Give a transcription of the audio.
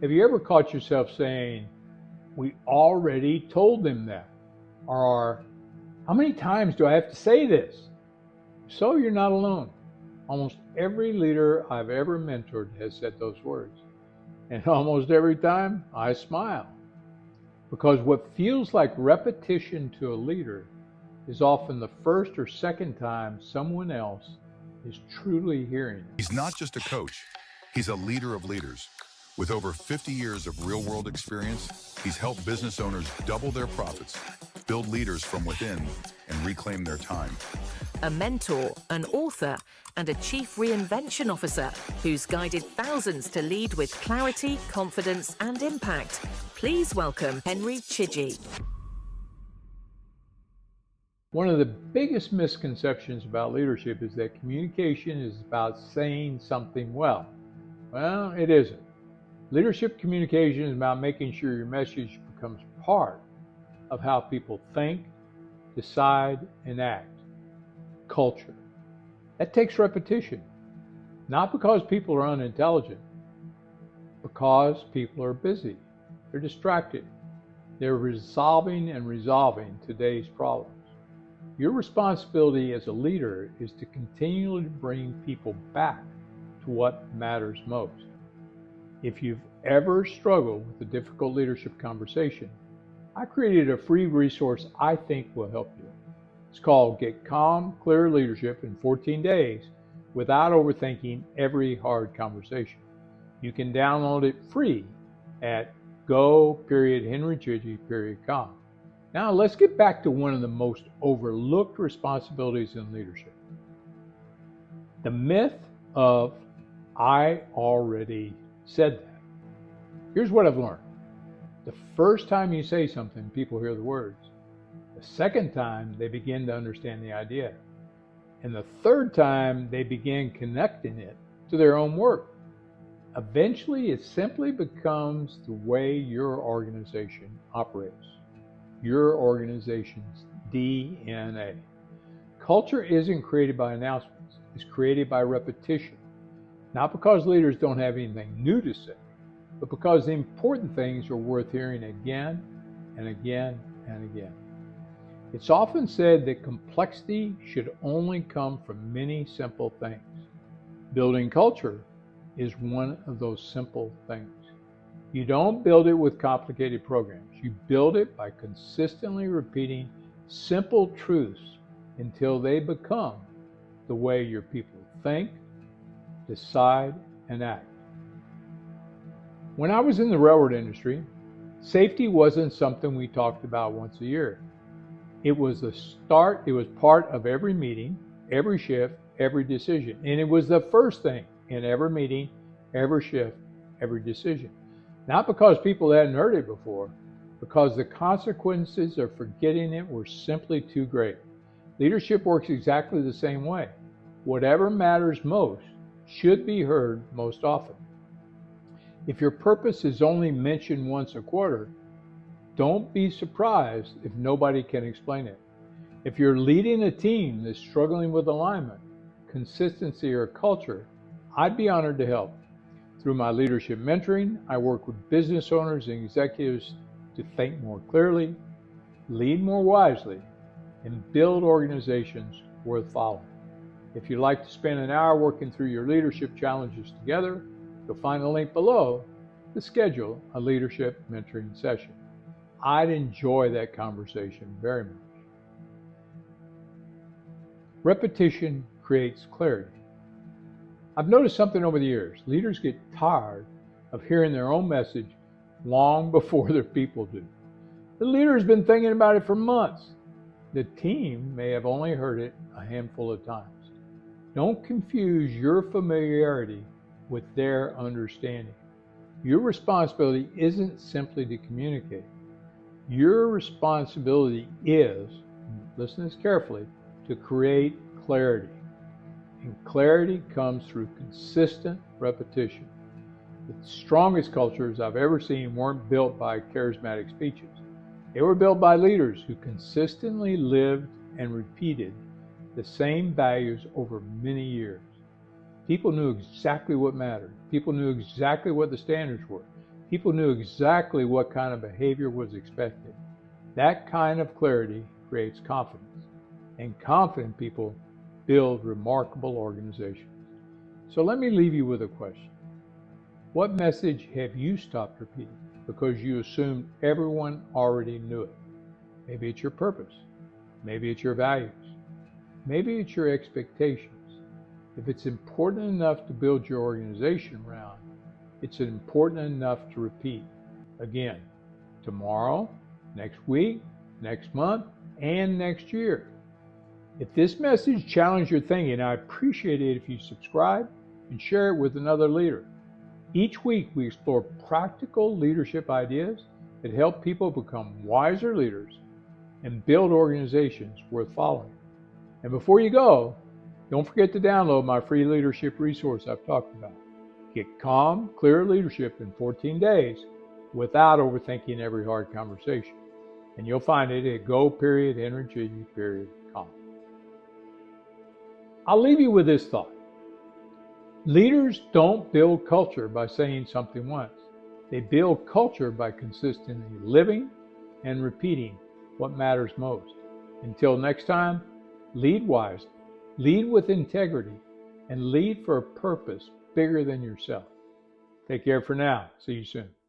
Have you ever caught yourself saying, "We already told them that"? Or, "How many times do I have to say this?" So you're not alone. Almost every leader I've ever mentored has said those words. And almost every time I smile. Because what feels like repetition to a leader is often the first or second time someone else is truly hearing it. He's not just a coach, he's a leader of leaders. With over 50 years of real-world experience, he's helped business owners double their profits, build leaders from within, and reclaim their time. A mentor, an author, and a chief reinvention officer who's guided thousands to lead with clarity, confidence, and impact. Please welcome Henry Chidgey. One of the biggest misconceptions about leadership is that communication is about saying something well. Well, it isn't. Leadership communication is about making sure your message becomes part of how people think, decide, and act. Culture. That takes repetition. Not because people are unintelligent, because people are busy. They're distracted. They're resolving today's problems. Your responsibility as a leader is to continually bring people back to what matters most. If you've ever struggled with a difficult leadership conversation, I created a free resource I think will help you. It's called Get Calm, Clear Leadership in 14 Days Without Overthinking Every Hard Conversation. You can download it free at go.henrychidgey.com. Now let's get back to one of the most overlooked responsibilities in leadership. The myth of "I already said that." Here's what I've learned. The first time you say something, people hear the words. The second time, they begin to understand the idea. And the third time, they begin connecting it to their own work. Eventually, it simply becomes the way your organization operates. Your organization's DNA. Culture isn't created by announcements. It's created by repetition. Not because leaders don't have anything new to say, but because the important things are worth hearing again and again and again. It's often said that complexity should only come from many simple things. Building culture is one of those simple things. You don't build it with complicated programs. You build it by consistently repeating simple truths until they become the way your people think, decide, and act. When I was in the railroad industry, safety wasn't something we talked about once a year. It was part of every meeting, every shift, every decision. And it was the first thing in every meeting, every shift, every decision. Not because people hadn't heard it before, because the consequences of forgetting it were simply too great. Leadership works exactly the same way. Whatever matters most should be heard most often. If your purpose is only mentioned once a quarter, don't be surprised if nobody can explain it. If you're leading a team that's struggling with alignment, consistency, or culture, I'd be honored to help. Through my leadership mentoring, I work with business owners and executives to think more clearly, lead more wisely, and build organizations worth following. If you'd like to spend an hour working through your leadership challenges together, you'll find a link below to schedule a leadership mentoring session. I'd enjoy that conversation very much. Repetition creates clarity. I've noticed something over the years. Leaders get tired of hearing their own message long before their people do. The leader has been thinking about it for months. The team may have only heard it a handful of times. Don't confuse your familiarity with their understanding. Your responsibility isn't simply to communicate. Your responsibility is, listen to this carefully, to create clarity. And clarity comes through consistent repetition. The strongest cultures I've ever seen weren't built by charismatic speeches. They were built by leaders who consistently lived and repeated the same values over many years. People knew exactly what mattered. People knew exactly what the standards were. People knew exactly what kind of behavior was expected. That kind of clarity creates confidence, and confident people build remarkable organizations. So let me leave you with a question. What message have you stopped repeating because you assumed everyone already knew it? Maybe it's your purpose. Maybe it's your values. Maybe it's your expectations. If it's important enough to build your organization around, it's important enough to repeat again, tomorrow, next week, next month, and next year. If this message challenged your thinking, I appreciate it if you subscribe and share it with another leader. Each week, we explore practical leadership ideas that help people become wiser leaders and build organizations worth following. And before you go, don't forget to download my free leadership resource I've talked about. Get calm, clear leadership in 14 days without overthinking every hard conversation. And you'll find it at go.henrychidgey.com. I'll leave you with this thought. Leaders don't build culture by saying something once. They build culture by consistently living and repeating what matters most. Until next time, lead wisely, lead with integrity, and lead for a purpose bigger than yourself. Take care for now. See you soon.